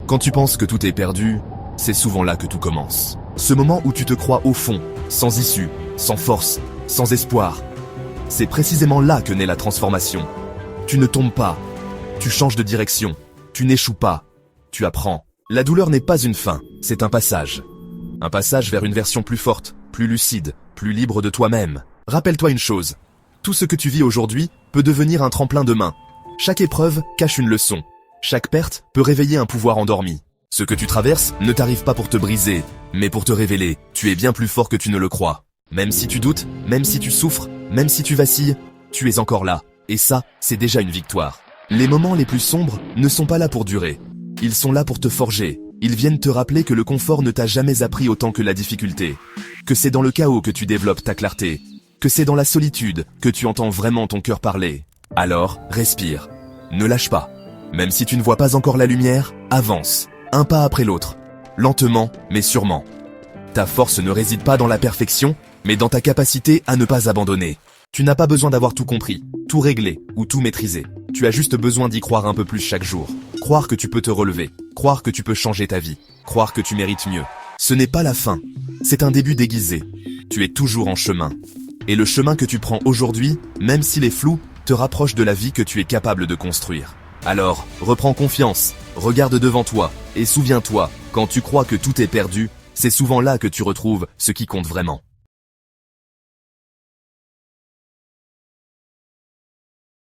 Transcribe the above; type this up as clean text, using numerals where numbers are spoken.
Quand tu penses que tout est perdu, c'est souvent là que tout commence. Ce moment où tu te crois au fond, sans issue, sans force, sans espoir. C'est précisément là que naît la transformation. Tu ne tombes pas, tu changes de direction, tu n'échoues pas, tu apprends. La douleur n'est pas une fin, c'est un passage. Un passage vers une version plus forte, plus lucide, plus libre de toi-même. Rappelle-toi une chose, tout ce que tu vis aujourd'hui peut devenir un tremplin demain. Chaque épreuve cache une leçon. Chaque perte peut réveiller un pouvoir endormi. Ce que tu traverses ne t'arrive pas pour te briser, mais pour te révéler. Tu es bien plus fort que tu ne le crois. Même si tu doutes, même si tu souffres, même si tu vacilles, tu es encore là. Et ça, c'est déjà une victoire. Les moments les plus sombres ne sont pas là pour durer. Ils sont là pour te forger. Ils viennent te rappeler que le confort ne t'a jamais appris autant que la difficulté. Que c'est dans le chaos que tu développes ta clarté. Que c'est dans la solitude que tu entends vraiment ton cœur parler. Alors, respire. Ne lâche pas. Même si tu ne vois pas encore la lumière, avance, un pas après l'autre, lentement mais sûrement. Ta force ne réside pas dans la perfection, mais dans ta capacité à ne pas abandonner. Tu n'as pas besoin d'avoir tout compris, tout réglé ou tout maîtrisé. Tu as juste besoin d'y croire un peu plus chaque jour. Croire que tu peux te relever, croire que tu peux changer ta vie, croire que tu mérites mieux. Ce n'est pas la fin, c'est un début déguisé. Tu es toujours en chemin. Et le chemin que tu prends aujourd'hui, même s'il est flou, te rapproche de la vie que tu es capable de construire. Alors, reprends confiance, regarde devant toi, et souviens-toi, quand tu crois que tout est perdu, c'est souvent là que tu retrouves ce qui compte vraiment.